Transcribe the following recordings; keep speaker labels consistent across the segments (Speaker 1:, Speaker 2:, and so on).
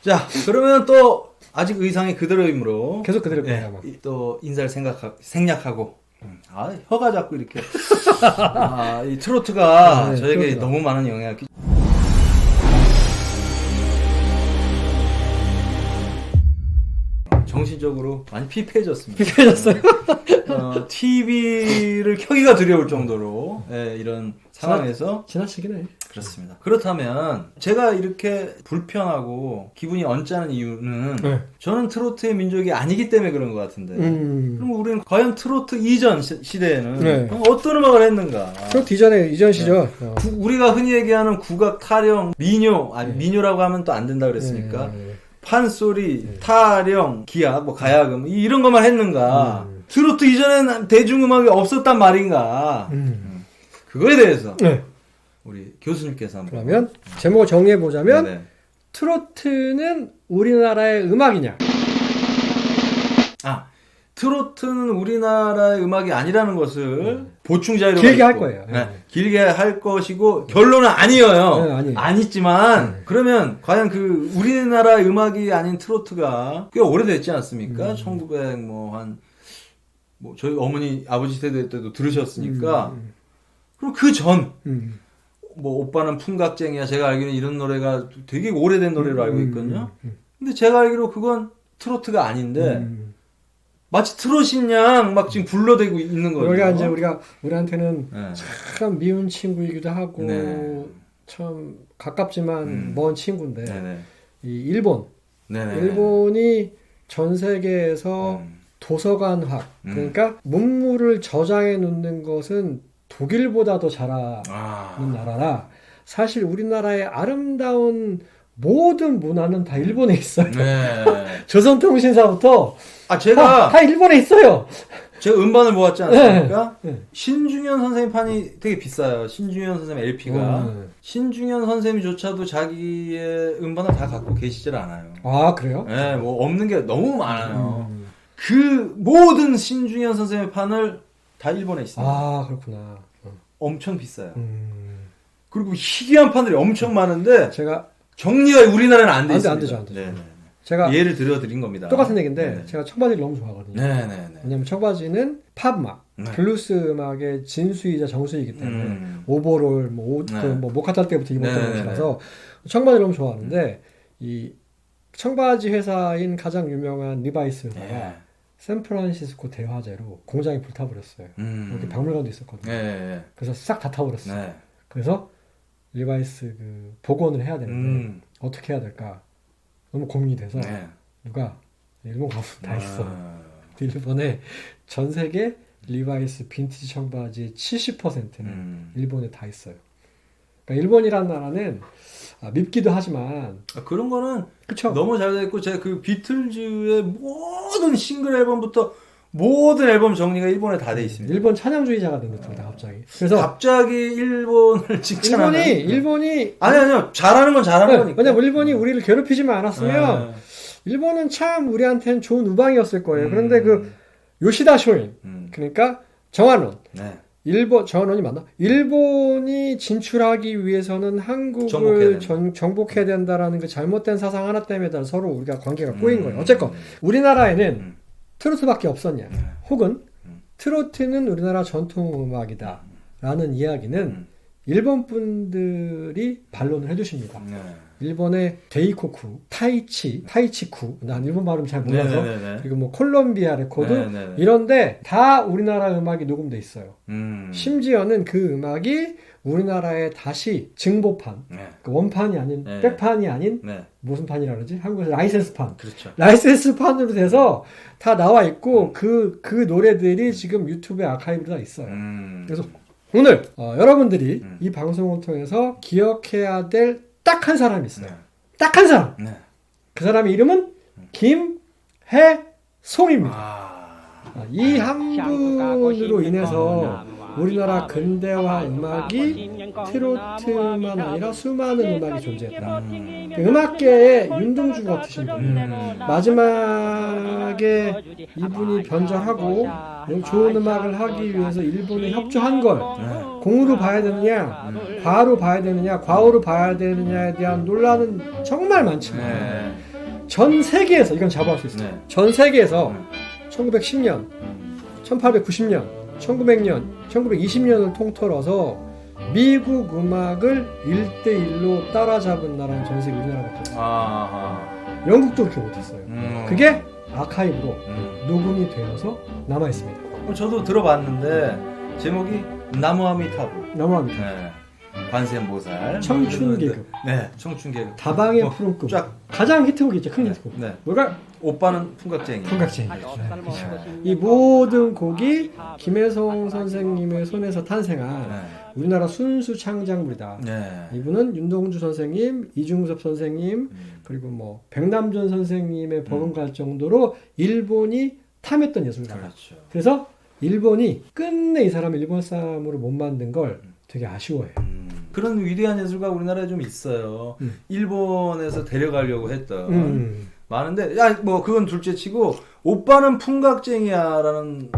Speaker 1: 자, 그러면 또 아직 의상이 그대로이므로
Speaker 2: 계속 그대로
Speaker 1: 네,
Speaker 2: 거예요.
Speaker 1: 또 인사를 생략하고 혀가 자꾸 이렇게 이 트로트가
Speaker 2: 네,
Speaker 1: 저에게
Speaker 2: 트로트가.
Speaker 1: 너무 많은 영향을 끼. 정신적으로 많이 피폐해졌습니다.
Speaker 2: 피폐해졌어요?
Speaker 1: TV를 켜기가 두려울 정도로 이런 상황에서
Speaker 2: 지나치긴 해.
Speaker 1: 그렇습니다. 그렇다면 제가 이렇게 불편하고 기분이 언짢은 이유는
Speaker 2: 네.
Speaker 1: 저는 트로트의 민족이 아니기 때문에 그런 것 같은데 그럼 우리는 과연 트로트 이전 시대에는
Speaker 2: 네.
Speaker 1: 어떤 음악을 했는가?
Speaker 2: 트로트 이전 시절.
Speaker 1: 우리가 흔히 얘기하는 국악, 타령, 민요, 민요라고 하면 또 안 된다 그랬으니까 판소리, 타령, 기악, 뭐 가야금 이런 것만 했는가? 트로트 이전에는 대중음악이 없었단 말인가? 그거에 대해서
Speaker 2: 네.
Speaker 1: 우리 교수님께서 한번
Speaker 2: 그러면 제목을 정리해 보자면
Speaker 1: 네네.
Speaker 2: 트로트는 우리나라의 음악이냐?
Speaker 1: 트로트는 우리나라의 음악이 아니라는 것을 보충 자료가
Speaker 2: 길게 할
Speaker 1: 있고,
Speaker 2: 거예요.
Speaker 1: 네. 길게 할 것이고 결론은 아니에요.
Speaker 2: 네, 아니에요.
Speaker 1: 아니지만 그러면 과연 그 우리나라의 음악이 아닌 트로트가 꽤 오래됐지 않습니까? 1900 저희 어머니 아버지 세대 때도 들으셨으니까 그럼 그 전 오빠는 풍각쟁이야 제가 알기로는 이런 노래가 되게 오래된 노래로 알고 있거든요. 근데 제가 알기로 그건 트로트가 아닌데 마치 트롯인 양 막 지금 불러대고 있는 거예요.
Speaker 2: 우리한테는
Speaker 1: 네.
Speaker 2: 참 미운 친구이기도 하고
Speaker 1: 네.
Speaker 2: 참 가깝지만 먼 친구인데
Speaker 1: 네네.
Speaker 2: 이 일본
Speaker 1: 네네.
Speaker 2: 일본이 전 세계에서 도서관학 그러니까 문물을 저장해 놓는 것은 독일보다도 잘하는 나라라. 사실 우리나라의 아름다운 모든 문화는 다 일본에 있어요.
Speaker 1: 네.
Speaker 2: 조선통신사부터
Speaker 1: 제가
Speaker 2: 다 일본에 있어요.
Speaker 1: 제가 음반을 모았지 않습니까?
Speaker 2: 네.
Speaker 1: 신중현 선생님 판이 되게 비싸요. 신중현 선생님 LP가. 신중현 선생님조차도 자기의 음반을 다 갖고 계시질 않아요.
Speaker 2: 아, 그래요?
Speaker 1: 네, 뭐 없는 게 너무 많아요. 그 모든 신중현 선생님의 판을 다 일본에 있습니다.
Speaker 2: 아, 그렇구나.
Speaker 1: 엄청 비싸요. 그리고 희귀한 판들이 엄청 많은데
Speaker 2: 제가
Speaker 1: 정리가 우리나라는 안 돼 있습니다.
Speaker 2: 안 되죠.
Speaker 1: 네네.
Speaker 2: 제가
Speaker 1: 예를 들어드린 겁니다.
Speaker 2: 똑같은 얘기인데
Speaker 1: 네네.
Speaker 2: 제가 청바지를 너무 좋아하거든요.
Speaker 1: 네네네.
Speaker 2: 왜냐면 청바지는 팝음악, 블루스 음악의 진수이자 정수이기 때문에 오버롤, 목화 탈 때부터 입었던 옷이라서 청바지를 너무 좋아하는데 이 청바지 회사인 가장 유명한 리바이스 회사가 샌프란시스코 대화재로 공장이 불타버렸어요. 여기 박물관도 있었거든요. 그래서 싹 다 타버렸어요. 그래서 리바이스 그 복원을 해야 되는데 어떻게 해야 될까 너무 고민이 돼서 누가 일본 가면 다 있어. 일본에 전 세계 리바이스 빈티지 청바지의 70%는 일본에 다 있어요. 그러니까 일본이라는 나라는 밉기도 하지만
Speaker 1: 그런 거는
Speaker 2: 그쵸?
Speaker 1: 너무 잘 됐고 제가 그 비틀즈의 모든 싱글 앨범부터 모든 앨범 정리가 일본에 다 돼 있습니다.
Speaker 2: 일본 찬양주의자가 된 듯합니다 갑자기. 그래서
Speaker 1: 갑자기 일본을 칭찬하면
Speaker 2: 일본이
Speaker 1: 아니요 잘하는 건 잘하는 거니까.
Speaker 2: 왜냐면 일본이 우리를 괴롭히지만 않았으면 일본은 참 우리한테는 좋은 우방이었을 거예요. 그런데 그 요시다 쇼인 그러니까 정한원 정한원이 맞나? 일본이 진출하기 위해서는 한국을 정복해야 된다라는 그 잘못된 사상 하나 때문에 서로 우리가 관계가 꼬인 거예요. 어쨌건 우리나라에는 트로트밖에 없었냐? 혹은 트로트는 우리나라 전통 음악이다 라는 이야기는 일본 분들이 반론을 해주십니다. 일본의 데이코쿠, 타이치쿠, 난 일본 발음 잘 몰라서 그리고 뭐 콜롬비아 레코드 이런데 다 우리나라 음악이 녹음돼 있어요. 심지어는 그 음악이 우리나라에 다시 증보판, 그 원판이 아닌 백판이 아닌 무슨 판이라 그러지? 한국에서 라이센스판,
Speaker 1: 그렇죠.
Speaker 2: 라이센스판으로 돼서 다 나와 있고 그 노래들이 지금 유튜브에 아카이브로 다 있어요. 그래서 오늘 여러분들이 이 방송을 통해서 기억해야 될 딱 한 사람이 있어요. 딱 한 사람. 그 사람의 이름은 김해송입니다. 이 한 분으로 인해서 우리나라 근대화 음악이 트로트만 아니라 수많은 음악이 존재했다. 음악계의 윤동주 같으신 분. 마지막에 이분이 변절하고 좋은 음악을 하기 위해서 일본에 협조한 걸 공으로 봐야 되느냐, 과로 봐야 되느냐, 과오로 봐야 되느냐에 대한 논란은 정말 많지만 전 세계에서 이건 자부할 수 있어요.
Speaker 1: 네.
Speaker 2: 전 세계에서 1910년, 1890년, 1900년, 1920년을 통틀어서 미국 음악을 1대1로 따라잡은 나라는 전 세계 우리나라밖에 없어요.
Speaker 1: 아하.
Speaker 2: 영국도 그렇게 못했어요. 그게 아카이브로
Speaker 1: 음.
Speaker 2: 녹음이 되어서 남아있습니다.
Speaker 1: 저도 들어봤는데 제목이 나무아미타불.
Speaker 2: 넘어갑니다.
Speaker 1: 네. 관세음보살.
Speaker 2: 청춘계급.
Speaker 1: 네, 청춘계급.
Speaker 2: 다방의
Speaker 1: 뭐,
Speaker 2: 푸른꿈.
Speaker 1: 쫙.
Speaker 2: 가장 히트곡이죠. 큰 히트곡.
Speaker 1: 네.
Speaker 2: 뭐가?
Speaker 1: 오빠는 풍각쟁이.
Speaker 2: 풍각쟁이. 이 모든 곡이 김혜성 선생님의 손에서 탄생한
Speaker 1: 네.
Speaker 2: 우리나라 순수 창작물이다.
Speaker 1: 네.
Speaker 2: 이분은 윤동주 선생님, 이중섭 선생님, 그리고 뭐 백남준 선생님의 버금갈 정도로 일본이 탐했던 예술가다.
Speaker 1: 그렇죠.
Speaker 2: 그래서 일본이 끝내 이 사람을 일본 사람으로 못 만든 걸 되게 아쉬워해요.
Speaker 1: 그런 위대한 예술가 우리나라에 좀 있어요. 일본에서 데려가려고 했던 많은데, 야, 뭐 그건 둘째치고 오빠는 풍각쟁이야라는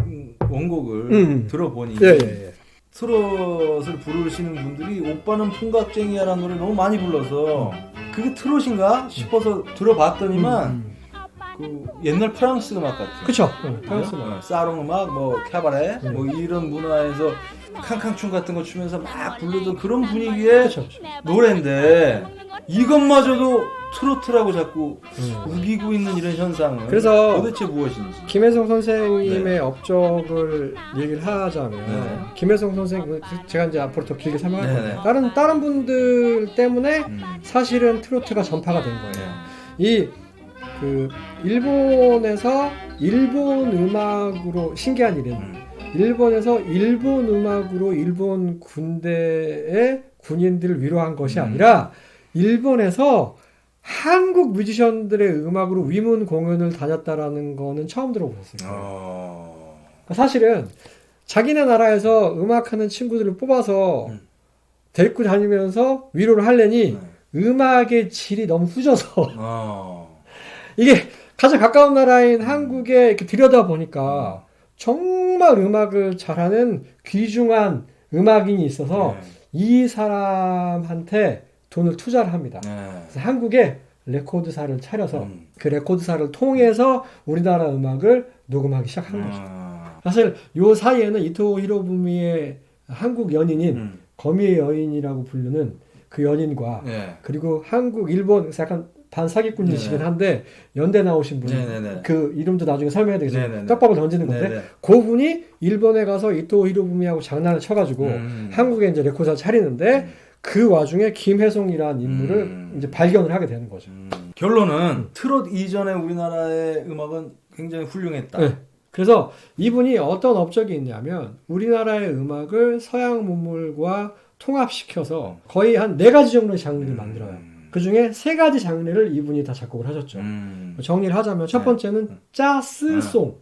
Speaker 1: 원곡을 들어보니
Speaker 2: 예.
Speaker 1: 트롯을 부르시는 분들이 오빠는 풍각쟁이야라는 노래 너무 많이 불러서 그게 트롯인가 싶어서 들어봤더니만 그 옛날 프랑스 음악 같은.
Speaker 2: 그쵸. 프랑스
Speaker 1: 음악, 사롱 음악, 뭐 캐바레, 뭐 이런 문화에서 캉캉춤 같은 거 추면서 막 부르던 그런 분위기의
Speaker 2: 그쵸.
Speaker 1: 노래인데 이것마저도 트로트라고 자꾸 우기고 있는 이런 현상은
Speaker 2: 그래서
Speaker 1: 도대체 무엇인지.
Speaker 2: 김혜성 선생님의 업적을 얘기를 하자면
Speaker 1: 네.
Speaker 2: 김혜성 선생님 제가 이제 앞으로 더 길게 설명할
Speaker 1: 네,
Speaker 2: 거예요. 다른 분들 때문에 사실은 트로트가 전파가 된 거예요. 이 그 일본에서 일본 음악으로 신기한 일은 일본에서 일본 음악으로 일본 군대의 군인들을 위로한 것이 아니라 일본에서 한국 뮤지션들의 음악으로 위문 공연을 다녔다라는 거는 처음 들어보셨어요. 사실은 자기네 나라에서 음악하는 친구들을 뽑아서 데리고 다니면서 위로를 하려니 음악의 질이 너무 후져서 이게 가장 가까운 나라인 한국에 이렇게 들여다보니까 정말 음악을 잘하는 귀중한 음악인이 있어서 이 사람한테 돈을 투자를 합니다. 그래서 한국에 레코드사를 차려서 그 레코드사를 통해서 우리나라 음악을 녹음하기 시작한 거죠. 사실 요 사이에는 이토 히로부미의 한국 연인인 거미의 여인이라고 부르는 그 연인과 그리고 한국, 일본 약간 반사기꾼이시긴 한데 연대 나오신 분, 그 이름도 나중에 설명해야 되겠지만 떡밥을 던지는 건데 그분이 일본에 가서 이토 히로부미하고 장난을 쳐가지고 한국에 이제 레코드사 차리는데 그 와중에 김혜송이라는 인물을 이제 발견을 하게 되는 거죠.
Speaker 1: 결론은 트롯 이전에 우리나라의 음악은 굉장히 훌륭했다.
Speaker 2: 네. 그래서 이분이 어떤 업적이 있냐면 우리나라의 음악을 서양 문물과 통합시켜서 거의 한 4가지 정도의 장르를 만들어요. 그 중에 3가지 장르를 이분이 다 작곡을 하셨죠. 정리를 하자면 첫 번째는 짜스송.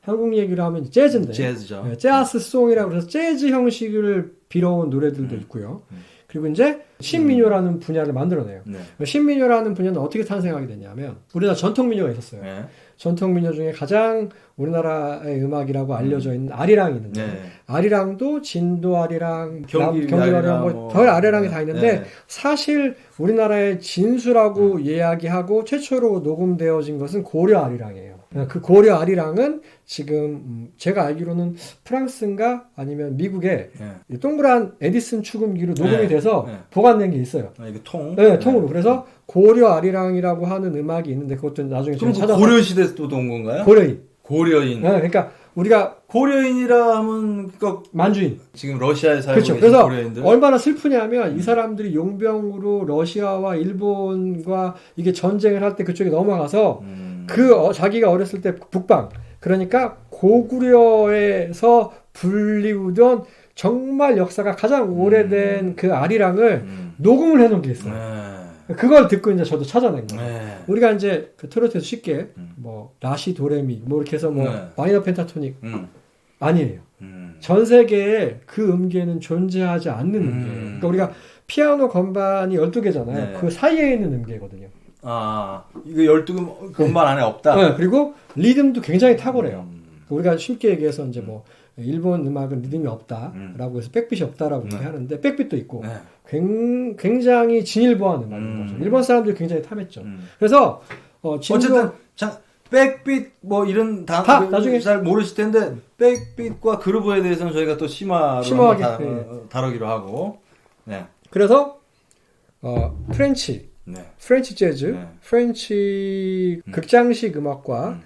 Speaker 2: 한국 얘기로 하면 재즈인데.
Speaker 1: 재즈죠.
Speaker 2: 네, 재즈송이라고 해서 재즈 형식을 빌어온 노래들도 있고요. 그리고 이제 신민요라는 분야를 만들어내요. 신민요라는 분야는 어떻게 탄생하게 됐냐면 우리나라 전통민요가 있었어요. 전통민요 중에 가장 우리나라의 음악이라고 알려져 있는 아리랑이 있는데 아리랑도 진도 아리랑, 경기 아리랑, 뭐 별 아리랑이 다 있는데 사실 우리나라의 진수라고 이야기하고 최초로 녹음되어진 것은 고려 아리랑이에요. 그 고려 아리랑은 지금 제가 알기로는 프랑스인가 아니면 미국에 동그란 에디슨 축음기로 녹음이 돼서 보관된 게 있어요.
Speaker 1: 이게 통?
Speaker 2: 네, 통으로. 그래서 고려 아리랑이라고 하는 음악이 있는데 그것도 나중에
Speaker 1: 그럼
Speaker 2: 제가 찾아서
Speaker 1: 고려 시대 또 온 건가요?
Speaker 2: 고려인.
Speaker 1: 고려인.
Speaker 2: 네, 그러니까 우리가
Speaker 1: 고려인이라 하면 그러니까
Speaker 2: 만주인.
Speaker 1: 지금 러시아에 살고
Speaker 2: 그렇죠.
Speaker 1: 계신
Speaker 2: 그래서
Speaker 1: 고려인들.
Speaker 2: 얼마나 슬프냐면 이 사람들이 용병으로 러시아와 일본과 이게 전쟁을 할 때 그쪽에 넘어가서 자기가 어렸을 때 북방 그러니까 고구려에서 불리우던 정말 역사가 가장 오래된 그 아리랑을 녹음을 해놓은 게 있어요. 그걸 듣고 이제 저도 찾아낸 거예요. 우리가 이제 그 트로트에서 쉽게 뭐 라시 도레미 뭐 이렇게 해서 뭐 마이너 펜타토닉 아니에요. 전 세계에 그 음계는 존재하지 않는 음계예요. 그러니까 우리가 피아노 건반이 12개잖아요. 그 사이에 있는 음계거든요.
Speaker 1: 이거 12개 건반 안에 없다.
Speaker 2: 네, 그리고 리듬도 굉장히 탁월해요. 우리가 쉽게 얘기해서 이제 뭐 일본 음악은 리듬이 없다라고 해서 백빛이 없다라고 얘기하는데 백빛도 있고 굉장히 진일보한 음악인 거죠. 일본 사람들이 굉장히 탐했죠. 그래서
Speaker 1: 어쨌든 백빛 뭐 이런
Speaker 2: 다 나중에
Speaker 1: 잘 모르실 텐데 백빛과 그루브에 대해서는 저희가 또 심화하게 다루기로 하고. 네.
Speaker 2: 그래서 프렌치 재즈,
Speaker 1: 네.
Speaker 2: 프렌치 극장식 음악과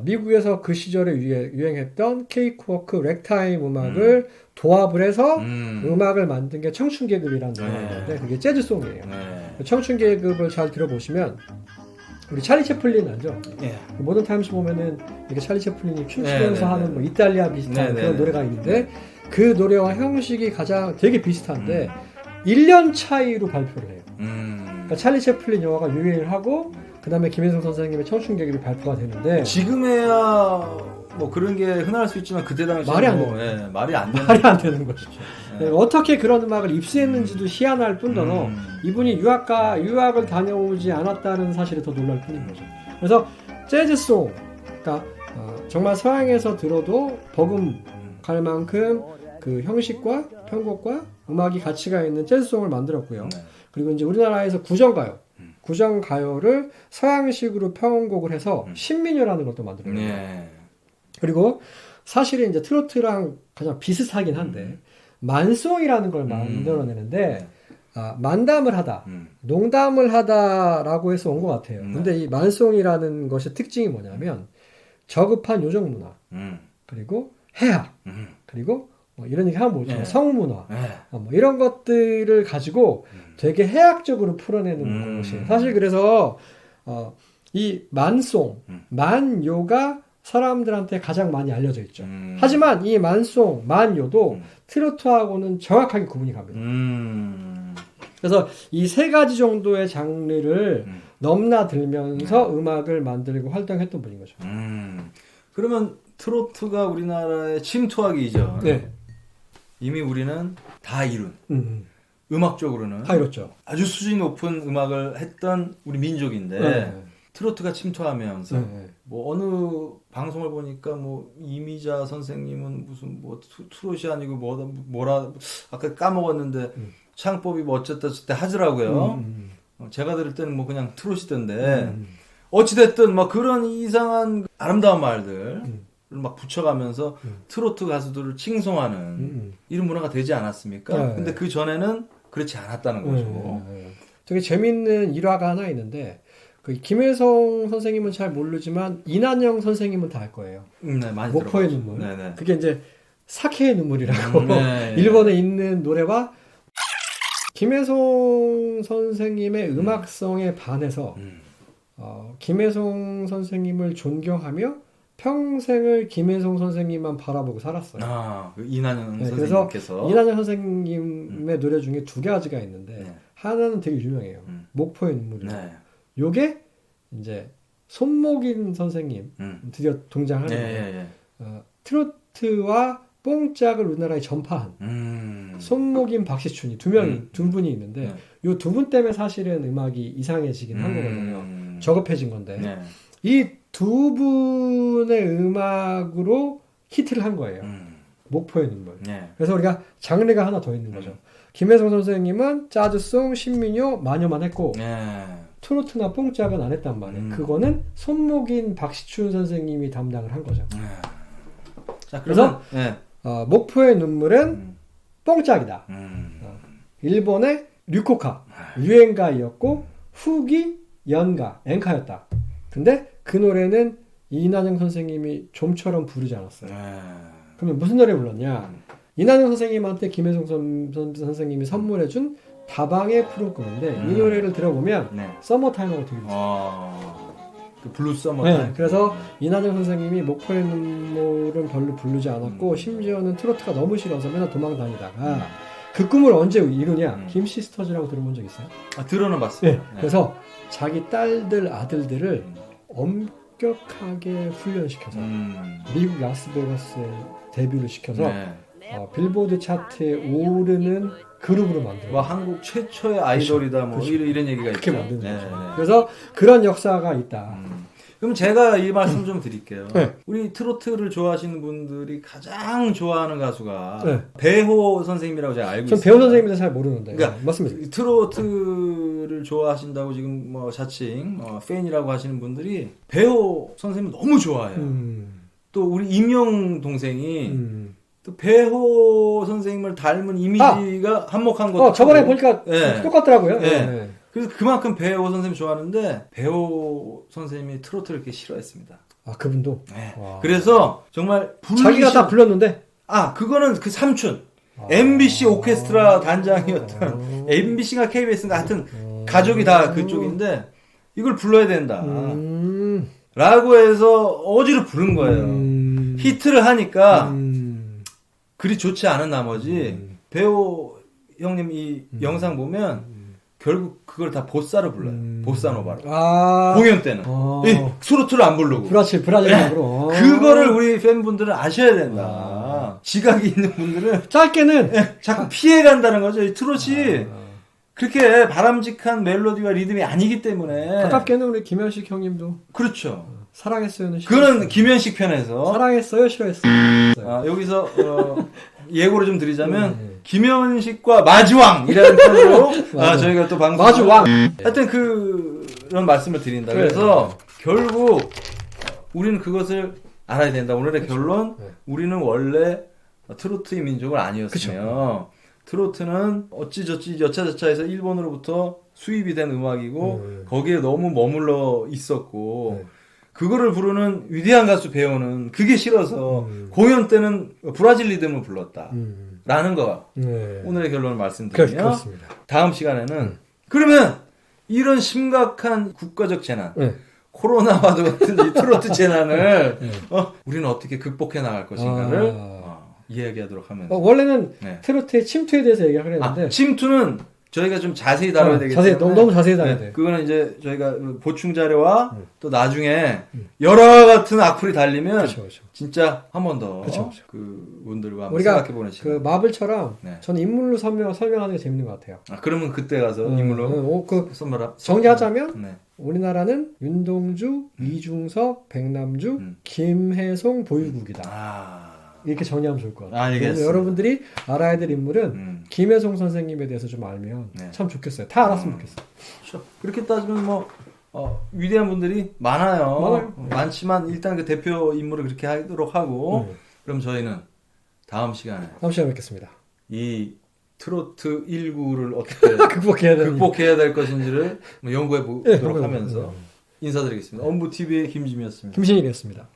Speaker 2: 미국에서 그 시절에 유행했던 케이크워크, 렉타임 음악을 도합을 해서 음악을 만든 게 청춘계급이라는 노래인데 그게 재즈송이에요. 청춘계급을 잘 들어보시면 우리 찰리 채플린 알죠? 모던 타임스 보면은 이렇게 찰리 채플린이 춤추면서 하는 뭐 이탈리아 비슷한 그런 노래가 있는데 그 노래와 형식이 가장 되게 비슷한데 1년 차이로 발표를 해요. 그러니까 찰리 채플린 영화가 유행을 하고 그 다음에 김혜성 선생님의 청춘계급이 발표가 되는데
Speaker 1: 지금에야 뭐 그런 게 흔할 수 있지만 그때 당시
Speaker 2: 말이 안 되는 것이죠. 어떻게 그런 음악을 입수했는지도 희한할 뿐더러 이분이 유학을 다녀오지 않았다는 사실이 더 놀랄 뿐인 거죠. 그래서 재즈송, 그러니까 정말 서양에서 들어도 버금갈 만큼 그 형식과 편곡과 음악이 가치가 있는 재즈송을 만들었고요. 그리고 이제 우리나라에서 구정가요를 서양식으로 편곡을 해서 신민요라는 것도 만들어요. 그리고 사실은 이제 트로트랑 가장 비슷하긴 한데 만송이라는 걸 만들어내는데 만담을 하다, 농담을 하다라고 해서 온 것 같아요. 근데 이 만송이라는 것의 특징이 뭐냐면 저급한 요정 문화, 그리고 해학, 그리고 뭐 이런 얘기 하면 뭐죠? 성문화, 뭐 이런 것들을 가지고 되게 해학적으로 풀어내는 것이에요. 사실 그래서 이 만송, 만요가 사람들한테 가장 많이 알려져 있죠. 하지만 이 만송, 만요도 트로트하고는 정확하게 구분이 갑니다. 그래서 이 세 가지 정도의 장르를 넘나들면서 음악을 만들고 활동했던 분인 거죠.
Speaker 1: 그러면 트로트가 우리나라에 침투하기 이전 이미 우리는 다 이룬 음악적으로는
Speaker 2: 다 이뤘죠.
Speaker 1: 아주 수준이 높은 음악을 했던 우리 민족인데 트로트가 침투하면서 뭐 어느 방송을 보니까 뭐 이미자 선생님은 무슨 뭐 트롯이 아니고 뭐라 아까 까먹었는데 창법이 뭐 어쨌다 저때 하더라고요. 제가 들을 때는 뭐 그냥 트롯이던데 어찌됐든 막 그런 이상한 아름다운 말들 막 붙여가면서 트로트 가수들을 칭송하는 이런 문화가 되지 않았습니까? 근데 그 전에는 그렇지 않았다는 거죠.
Speaker 2: 되게 재밌는 일화가 하나 있는데 그 김혜성 선생님은 잘 모르지만 이난영 선생님은 다 알 거예요.
Speaker 1: 많이
Speaker 2: 목포의
Speaker 1: 들어봤죠.
Speaker 2: 눈물. 그게 이제 사케의 눈물이라고 일본에 있는 노래와 김혜성 선생님의 음악성에 반해서 김혜성 선생님을 존경하며 평생을 김혜성 선생님만 바라보고 살았어요.
Speaker 1: 그 이난영
Speaker 2: 그래서
Speaker 1: 선생님께서
Speaker 2: 이난영 선생님의 노래 중에 두 가지가 있는데 하나는 되게 유명해요. 목포의 눈물이에요. 요게 이제 손목인 선생님 드디어 등장하는데 트로트와 뽕짝을 우리나라에 전파한 손목인 박시춘이 두 분이 있는데 요 두 분 때문에 사실은 음악이 이상해지긴 한 거거든요. 저급해진 건데 이 두 분의 음악으로 히트를 한 거예요. 목포의 눈물. 그래서 우리가 장르가 하나 더 있는 거죠. 김혜성 선생님은 재즈송, 신민요, 만요만 했고 트로트나 뽕짝은 안 했단 말이에요. 그거는 손목인 박시춘 선생님이 담당을 한 거죠.
Speaker 1: 자,
Speaker 2: 그래서 목포의 눈물은 뽕짝이다. 일본의 류코카, 유행가이었고 후기 연가, 앵카였다. 근데 그 노래는 이난영 선생님이 좀처럼 부르지 않았어요. 그러면 무슨 노래 불렀냐? 이난영 선생님한테 김혜성 선생님이 선물해준 다방의 푸른 꿈인데 이 노래를 들어보면 서머타임하고 되게 비슷해요.
Speaker 1: 그 블루 서머타임.
Speaker 2: 그래서 이난영 선생님이 목포의 눈물은 별로 부르지 않았고 심지어는 트로트가 너무 싫어서 맨날 도망 다니다가 그 꿈을 언제 이루냐? 김시스터즈라고 들어본 적 있어요?
Speaker 1: 들어는 봤어요.
Speaker 2: 그래서 자기 딸들, 아들들을 엄격하게 훈련시켜서 미국 라스베가스에 데뷔를 시켜서 빌보드 차트에 오르는 그룹으로 만들어요.
Speaker 1: 한국 최초의 아이돌이다. 뭐 이런 얘기가
Speaker 2: 그렇게
Speaker 1: 있죠.
Speaker 2: 만드는 거죠. 그래서 그런 역사가 있다.
Speaker 1: 그럼 제가 이 말씀 좀 드릴게요.
Speaker 2: 네.
Speaker 1: 우리 트로트를 좋아하시는 분들이 가장 좋아하는 가수가
Speaker 2: 네.
Speaker 1: 배호 선생님이라고 제가 알고
Speaker 2: 전
Speaker 1: 있어요.
Speaker 2: 배우 선생님들 잘 모르는데.
Speaker 1: 그러니까
Speaker 2: 맞습니다.
Speaker 1: 트로트를 좋아하신다고 지금 뭐 자칭 팬이라고 하시는 분들이 배호 선생님 너무 좋아해요. 또 우리 임영 동생이 또 배호 선생님을 닮은 이미지가 한몫한 것도
Speaker 2: 저번에 보니까
Speaker 1: 네.
Speaker 2: 똑같더라고요.
Speaker 1: 네.
Speaker 2: 네.
Speaker 1: 그래서 그만큼 배호 선생님 좋아하는데 배호 선생님이 트로트를 이렇게 싫어했습니다.
Speaker 2: 아, 그분도?
Speaker 1: 네.
Speaker 2: 와.
Speaker 1: 그래서 정말
Speaker 2: 자기가 다 불렀는데?
Speaker 1: 그거는 그 삼촌. MBC 오케스트라 단장이었던 MBC가 KBS인가 하여튼 가족이 다 그쪽인데 이걸 불러야 된다. 라고 해서 어지로 부른 거예요. 히트를 하니까 그리 좋지 않은 나머지 배우 형님 이 영상 보면 결국 그걸 다 보사로 불러요. 보사노바로. 공연 때는. 트로트를 안 부르고.
Speaker 2: 브라질식으로.
Speaker 1: 그거를 우리 팬분들은 아셔야 된다. 지각이 있는 분들은
Speaker 2: 짧게는
Speaker 1: 자꾸 피해간다는 거죠. 이 트롯이 그렇게 바람직한 멜로디와 리듬이 아니기 때문에.
Speaker 2: 가깝게는 우리 김현식 형님도.
Speaker 1: 그렇죠.
Speaker 2: 사랑했어요는
Speaker 1: 그거는 김현식 편에서.
Speaker 2: 사랑했어요, 싫어했어요.
Speaker 1: 여기서 예고를 좀 드리자면 김현식과 마주왕이라는 편으로 저희가 또 방송
Speaker 2: 마주왕.
Speaker 1: 하여튼 그런 말씀을 드린다. 그래서 결국 우리는 그것을 알아야 된다. 오늘의 결론 우리는 원래 트로트의 민족은 아니었으며 트로트는 어찌저찌 여차저차해서 일본으로부터 수입이 된 음악이고 거기에 너무 머물러 있었고 그거를 부르는 위대한 가수 배우는 그게 싫어서 공연 때는 브라질 리듬을 불렀다. 라는 거. 오늘의 결론을 말씀드리면
Speaker 2: 그렇습니다.
Speaker 1: 다음 시간에는 그러면 이런 심각한 국가적 재난 코로나와도 같은 이 트로트 재난을 우리는 어떻게 극복해 나갈 것인가를 이야기하도록 하면
Speaker 2: 원래는 트로트의 침투에 대해서 얘기를 했는데
Speaker 1: 침투는 저희가 좀 자세히 다뤄야 되기 때문에
Speaker 2: 너무 자세히 다뤄야 돼요.
Speaker 1: 그거는 이제 저희가 보충 자료와 또 나중에 여러 같은 악플이 달리면 진짜 한 번 더 그 분들과 한번 생각해 보는 시간.
Speaker 2: 그 마블처럼 저는 인물로 설명하는 게 재밌는 것 같아요.
Speaker 1: 그러면 그때 가서 인물로
Speaker 2: 정리하자면 우리나라는 윤동주, 이중섭, 백남주, 김혜송 보유국이다. 이렇게 정리하면 좋을 것 같아요. 그래서 여러분들이 알아야 될 인물은 김혜송 선생님에 대해서 좀 알면 참 좋겠어요. 다 알았으면 좋겠어요.
Speaker 1: 그렇죠. 그렇게 따지면 뭐 위대한 분들이 많아요. 많지만 일단 그 대표 인물을 그렇게 하도록 하고 그럼 저희는 다음 시간에
Speaker 2: 뵙겠습니다.
Speaker 1: 이 트로트 19를 어떻게 극복해야 될 것인지를 연구해 보도록 하면서 인사드리겠습니다. 엄부TV의 김지미였습니다.
Speaker 2: 김신일이었습니다.